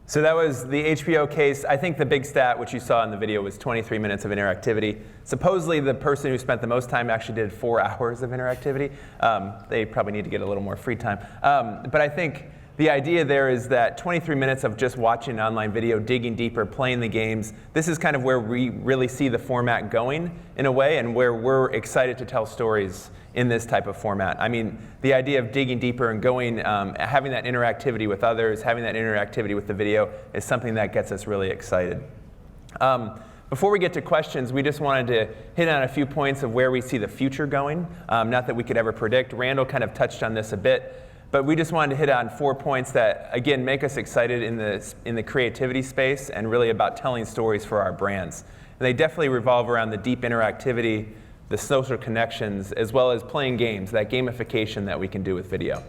So that was the HBO case. I think the big stat, which you saw in the video, was 23 minutes of interactivity. Supposedly, the person who spent the most time actually did 4 hours of interactivity. They probably need to get a little more free time. But I think the idea there is that 23 minutes of just watching an online video, digging deeper, playing the games, this is kind of where we really see the format going in a way, and where we're excited to tell stories in this type of format. I mean, the idea of digging deeper and going, having that interactivity with others, having that interactivity with the video is something that gets us really excited. Before we get to questions, we just wanted to hit on a few points of where we see the future going. Not that we could ever predict. Randall kind of touched on this a bit, but we just wanted to hit on 4 points that, again, make us excited in the creativity space and really about telling stories for our brands. And they definitely revolve around the deep interactivity, the social connections, as well as playing games, that gamification that we can do with video.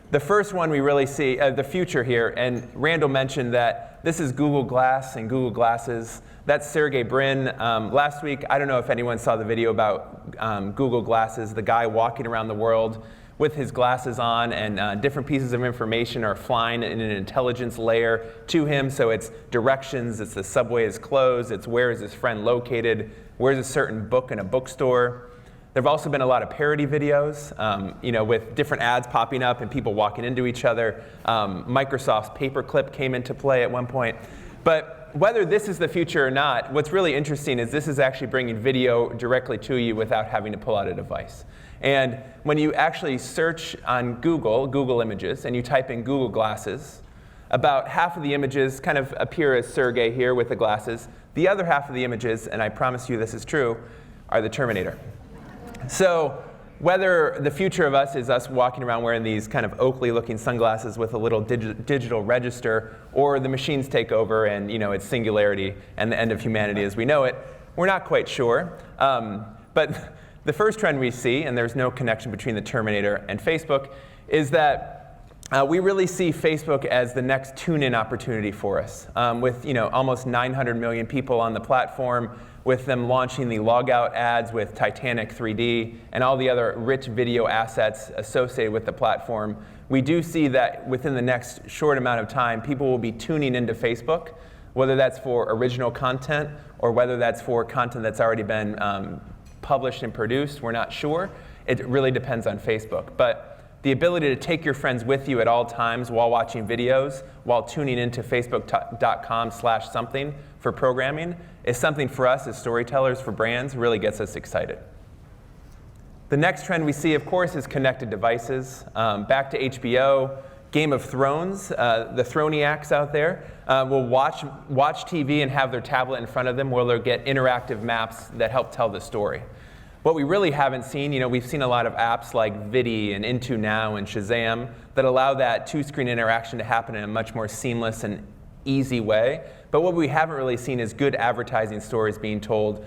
The first one we really see, the future here, and Randall mentioned that this is Google Glass and Google Glasses. That's Sergey Brin. Last week, I don't know if anyone saw the video about Google Glasses, the guy walking around the world with his glasses on, and different pieces of information are flying in an intelligence layer to him. So it's directions, it's the subway is closed, it's where is his friend located, where's a certain book in a bookstore. There have also been a lot of parody videos, with different ads popping up and people walking into each other. Microsoft's Paperclip came into play at one point. But whether this is the future or not, what's really interesting is this is actually bringing video directly to you without having to pull out a device. And when you actually search on Google Images, and you type in Google Glasses, about half of the images kind of appear as Sergey here with the glasses. The other half of the images, and I promise you this is true, are the Terminator. So whether the future of us is us walking around wearing these kind of Oakley-looking sunglasses with a little digital register, or the machines take over and it's singularity and the end of humanity as we know it, we're not quite sure. But the first trend we see, and there's no connection between the Terminator and Facebook, is that we really see Facebook as the next tune-in opportunity for us. With almost 900 million people on the platform, with them launching the logout ads with Titanic 3D and all the other rich video assets associated with the platform, we do see that within the next short amount of time, people will be tuning into Facebook, whether that's for original content or whether that's for content that's already been published and produced. We're not sure. It really depends on Facebook. But the ability to take your friends with you at all times while watching videos, while tuning into facebook.com/something for programming, is something for us as storytellers for brands really gets us excited. The next trend we see, of course, is connected devices. Back to HBO, Game of Thrones, the Throniacs out there will watch TV and have their tablet in front of them where they'll get interactive maps that help tell the story. What we really haven't seen, we've seen a lot of apps like Vidi and Into Now and Shazam that allow that two-screen interaction to happen in a much more seamless and easy way. But what we haven't really seen is good advertising stories being told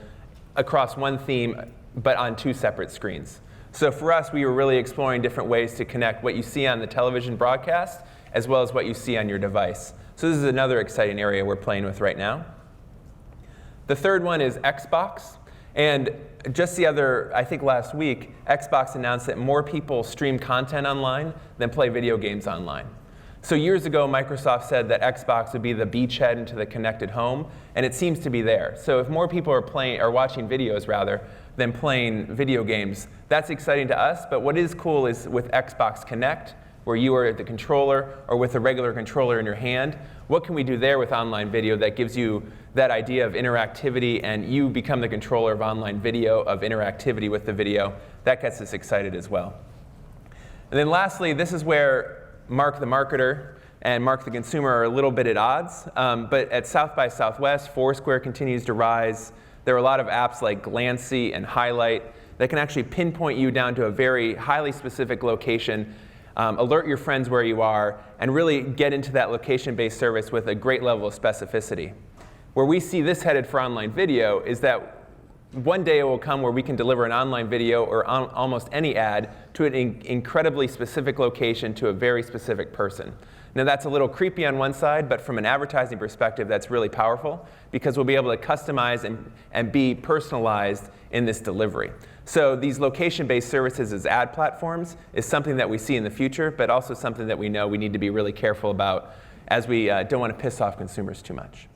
across one theme, but on 2 separate screens. So for us, we were really exploring different ways to connect what you see on the television broadcast as well as what you see on your device. So this is another exciting area we're playing with right now. The third one is Xbox. And just I think last week, Xbox announced that more people stream content online than play video games online. So years ago, Microsoft said that Xbox would be the beachhead into the connected home, and it seems to be there. So if more people are watching videos rather than playing video games, that's exciting to us. But what is cool is with Xbox Connect, where you are at the controller or with a regular controller in your hand, what can we do there with online video that gives you that idea of interactivity and you become the controller of online video, of interactivity with the video? That gets us excited as well. And then lastly, this is where Mark the marketer and Mark the consumer are a little bit at odds. But at South by Southwest, Foursquare continues to rise. There are a lot of apps like Glancy and Highlight that can actually pinpoint you down to a very highly specific location, alert your friends where you are, and really get into that location-based service with a great level of specificity. Where we see this headed for online video is that one day it will come where we can deliver an online video or almost any ad to an incredibly specific location to a very specific person. Now that's a little creepy on one side, but from an advertising perspective, that's really powerful because we'll be able to customize and be personalized in this delivery. So these location-based services as ad platforms is something that we see in the future, but also something that we know we need to be really careful about as we don't want to piss off consumers too much.